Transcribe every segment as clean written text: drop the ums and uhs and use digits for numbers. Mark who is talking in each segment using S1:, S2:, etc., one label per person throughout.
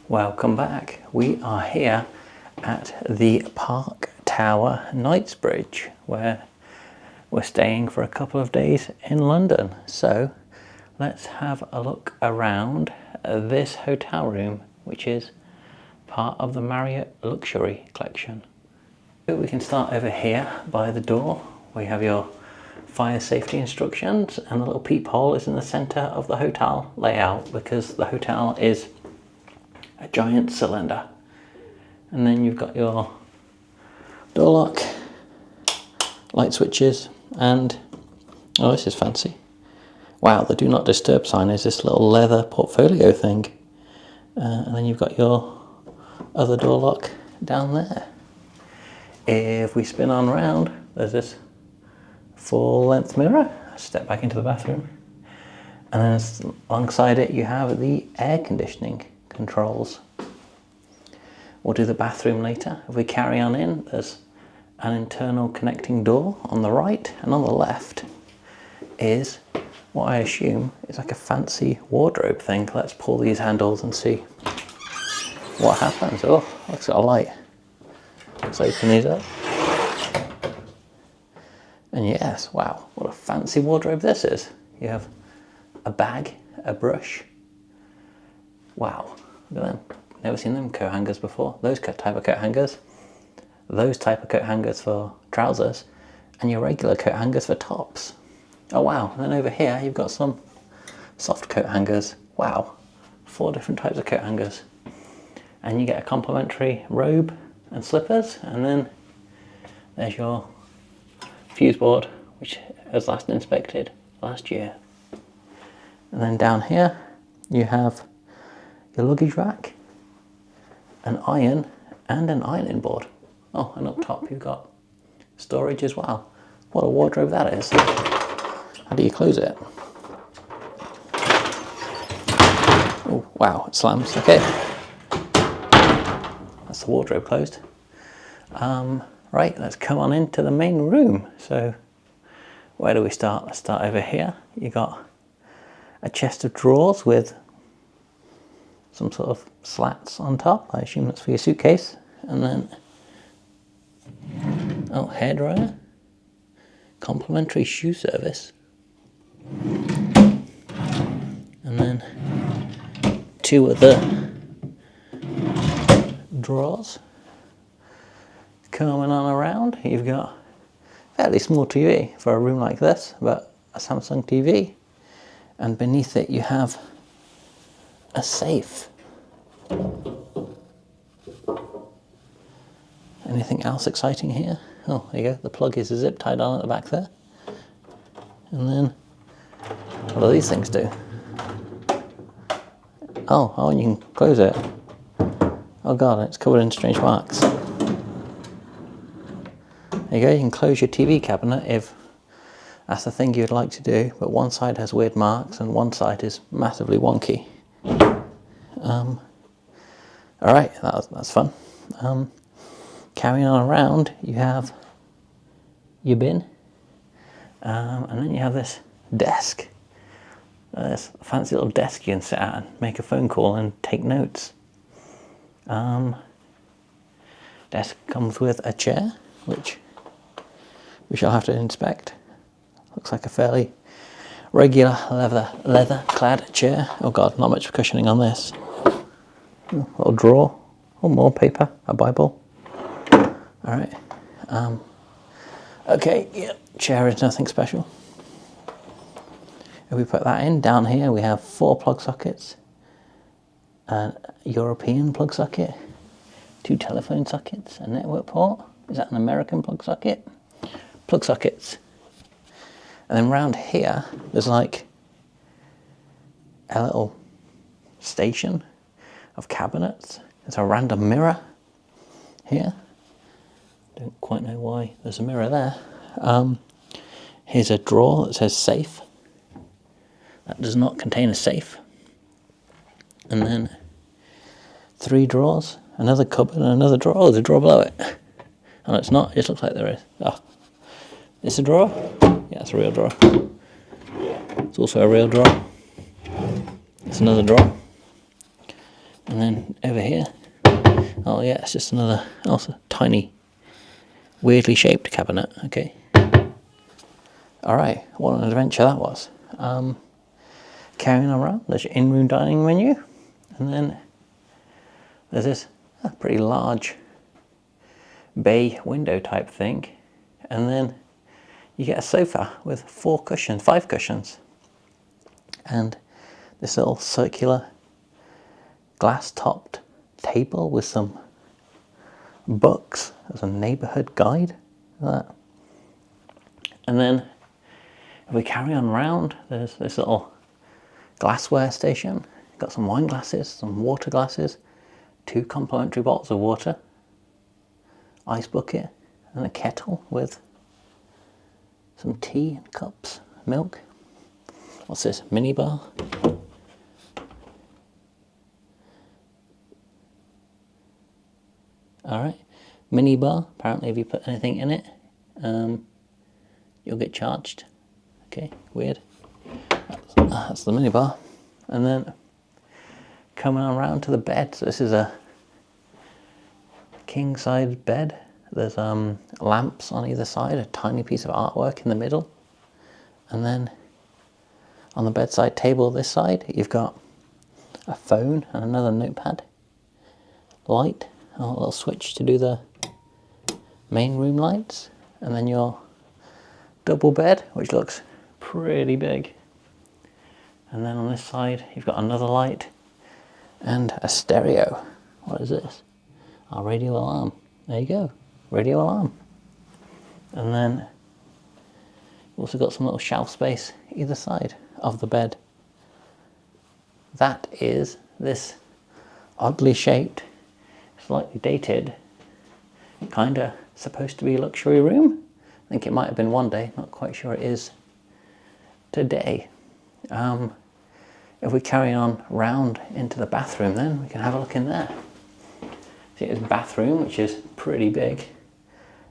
S1: Welcome back. We are here at the Park Tower Knightsbridge, where we're staying for a couple of days in London. So let's have a look around this hotel room, which is part of the Marriott Luxury Collection. We can start over here by the door. We have your fire safety instructions, and the little peephole is in the center of the hotel layout because the hotel is a giant cylinder. And then you've got your door lock, light switches, and oh, this is fancy. Wow, the do not disturb sign is this little leather portfolio thing. And then you've got your other door lock down there. If we spin on round, there's this full length mirror. Step back into the bathroom. And then alongside it you have the air conditioning controls. We'll do the bathroom later. If we carry on in, there's an internal connecting door on the right, and on the left is what I assume is like a fancy wardrobe thing. Let's pull these handles and see what happens. Oh, looks got a light. Let's open these up. And yes, wow, what a fancy wardrobe this is. You have a bag, a brush. Wow, look at them. Never seen them coat hangers before. Those type of coat hangers. Those type of coat hangers for trousers. And your regular coat hangers for tops. Oh wow, and then over here you've got some soft coat hangers. Wow, 4 different types of coat hangers. And you get a complimentary robe and slippers. And then there's your fuse board, which was last inspected last year. And then down here you have your luggage rack, an iron, and an ironing board. Oh, and up top you've got storage as well. What a wardrobe that is. How do you close it? Oh, wow, it slams. Okay. That's the wardrobe closed. Right, let's come on into the main room. So, where do we start? Let's start over here. You got a chest of drawers with some sort of slats on top. I assume that's for your suitcase. And then, oh, hairdryer. Complimentary shoe service. And then 2 other drawers. Coming on around, you've got a fairly small TV for a room like this, but a Samsung TV. And beneath it you have a safe. Anything else exciting here? Oh, there you go. The plug is zip tied on at the back there. And then, what do these things do? Oh, and you can close it. Oh god, it's covered in strange marks. There you go, you can close your TV cabinet if that's the thing you'd like to do, but one side has weird marks and one side is massively wonky. Alright, that's fun. Carrying on around, you have your bin, and then you have this desk. This fancy little desk you can sit at and make a phone call and take notes. Desk comes with a chair, which we shall have to inspect. Looks like a fairly regular leather clad chair. Oh god, not much cushioning on this. Oh, little drawer. Oh, more paper, a Bible. Alright. Okay, yeah, chair is nothing special. If we put that in, down here we have 4 plug sockets, a European plug socket, 2 telephone sockets, a network port. Is that an American plug socket? Plug sockets. And then round here, there's like a little station of cabinets. There's a random mirror here. Don't quite know why there's a mirror there. Here's a drawer that says safe. That does not contain a safe. And then 3 drawers, another cupboard and another drawer. Oh, there's a drawer below it. Oh, no, it's not. It just looks like there is. Oh. Is this a drawer? Yeah, it's a real drawer. It's also a real drawer. It's another drawer. And then over here, oh yeah, it's just another, also tiny, weirdly shaped cabinet. Okay. All right, what an adventure that was. Carrying on around, there's your in-room dining menu, and then there's this pretty large bay window type thing, and then you get a sofa with 5 cushions, and this little circular glass-topped table with some books as a neighbourhood guide. Like that. And then if we carry on round, there's this little glassware station. Got some wine glasses, some water glasses, 2 complimentary bottles of water, ice bucket, and a kettle with some tea and cups, milk. What's this? Mini bar. Alright, mini bar. Apparently if you put anything in it, you'll get charged. Okay, weird. That's the mini bar. And then coming on around to the bed. So this is a king size bed. There's lamps on either side, a tiny piece of artwork in the middle. And then on the bedside table this side, you've got a phone and another notepad, light, a little switch to do the main room lights, and then your double bed, which looks pretty big. And then on this side, you've got another light and a stereo. What is this? Our radio alarm. There you go, radio alarm. And then you've also got some little shelf space either side of the bed. That is this oddly shaped, slightly dated, kinda supposed to be a luxury room. I think it might have been one day, not quite sure it is today. If we carry on round into the bathroom, then we can have a look in there. See, it's a bathroom, which is pretty big,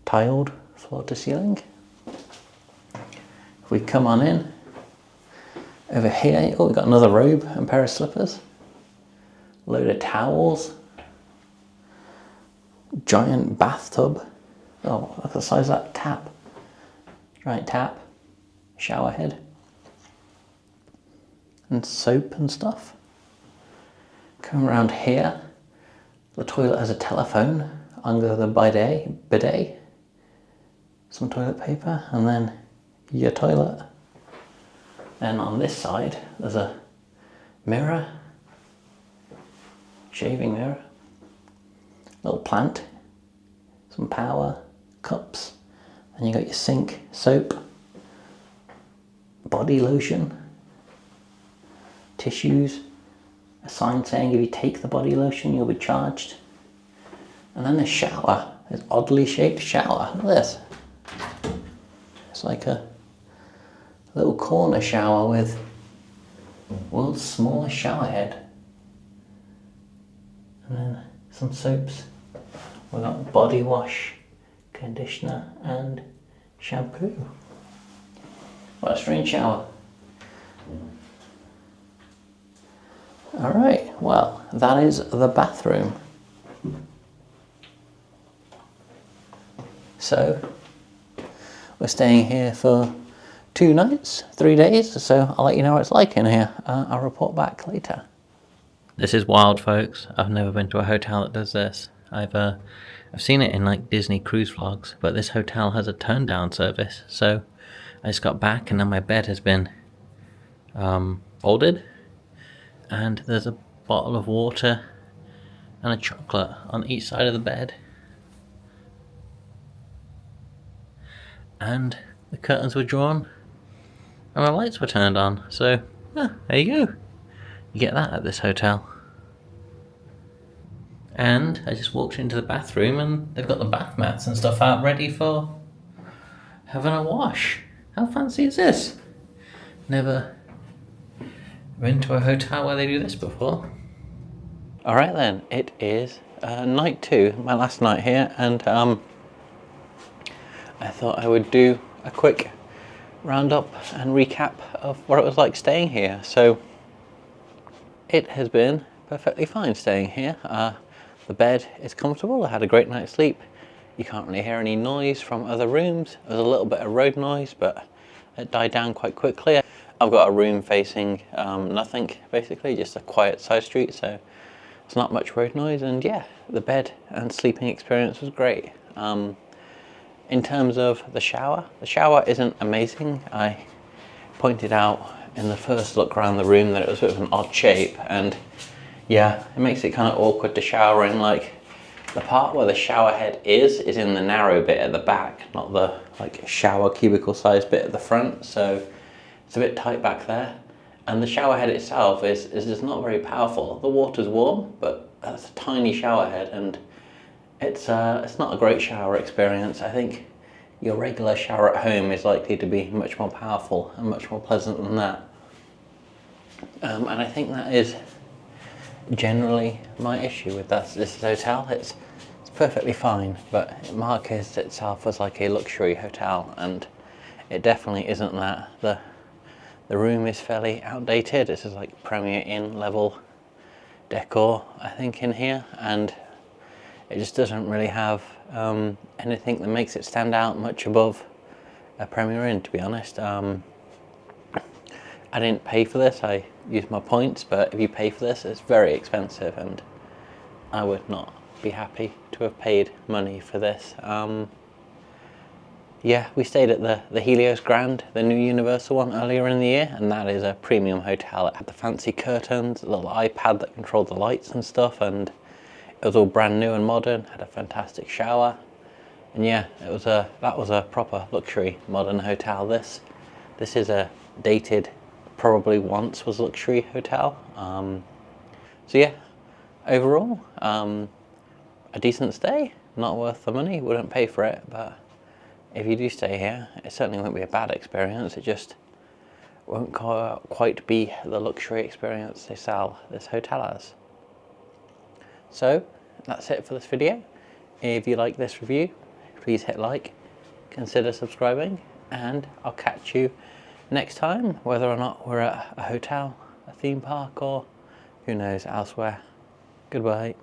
S1: tiled floor to ceiling. If we come on in, over here, oh, we've got another robe and pair of slippers, load of towels, giant bathtub. Oh, look at the size of that tap. Giant tap, shower head, and soap and stuff. Come around here, the toilet has a telephone under the bidet, some toilet paper, and then your toilet. And on this side, there's a mirror, shaving mirror, little plant, some power, cups, and you got your sink, soap, body lotion, tissues, a sign saying if you take the body lotion you'll be charged. And then the shower, this oddly shaped shower. Look at this. It's like a little corner shower with world's smallest shower head. And then some soaps. We've got body wash, conditioner and shampoo. What a strange shower. Alright, well, that is the bathroom. So, we're staying here for 2 nights, 3 days, so I'll let you know what it's like in here. I'll report back later. This is wild, folks. I've never been to a hotel that does this. I've seen it in like Disney cruise vlogs, but this hotel has a turn down service. So I just got back and now my bed has been folded, and there's a bottle of water and a chocolate on each side of the bed, and the curtains were drawn and the lights were turned on. So there you go, you get that at this hotel. And I just walked into the bathroom and they've got the bath mats and stuff out ready for having a wash. How fancy is this? Never been to a hotel where they do this before. Alright then, it is night 2, my last night here, and I thought I would do a quick roundup and recap of what it was like staying here. So it has been perfectly fine staying here. The bed is comfortable, I had a great night's sleep. You can't really hear any noise from other rooms. There's a little bit of road noise, but it died down quite quickly. I've got a room facing nothing, basically, just a quiet side street, so it's not much road noise. And yeah, the bed and sleeping experience was great. In terms of the shower isn't amazing. I pointed out in the first look around the room that it was sort of an odd shape, and yeah, it makes it kind of awkward to shower in. Like, the part where the shower head is in the narrow bit at the back, not the like shower cubicle size bit at the front, so it's a bit tight back there. And the shower head itself is just not very powerful. The water's warm, but that's a tiny shower head, and it's not a great shower experience. I think your regular shower at home is likely to be much more powerful and much more pleasant than that. And I think that is generally my issue with this hotel. It's perfectly fine, but it markets itself as like a luxury hotel, and it definitely isn't that. The room is fairly outdated. This is like Premier Inn level decor, I think, in here, and it just doesn't really have anything that makes it stand out much above a Premier Inn, to be honest. I didn't pay for this, I used my points, but if you pay for this, it's very expensive, and I would not be happy to have paid money for this. Yeah, we stayed at the Helios Grand, the new Universal one, earlier in the year, and that is a premium hotel. It had the fancy curtains, a little iPad that controlled the lights and stuff, and it was all brand new and modern, had a fantastic shower. And yeah, that was a proper luxury modern hotel. This is a dated, probably once was luxury hotel. So yeah, overall, a decent stay, not worth the money, wouldn't pay for it, but if you do stay here, it certainly won't be a bad experience. It just won't quite be the luxury experience they sell this hotel as. So that's it for this video. If you like this review, please hit like, consider subscribing, and I'll catch you next time, whether or not we're at a hotel, a theme park, or who knows, elsewhere. Goodbye.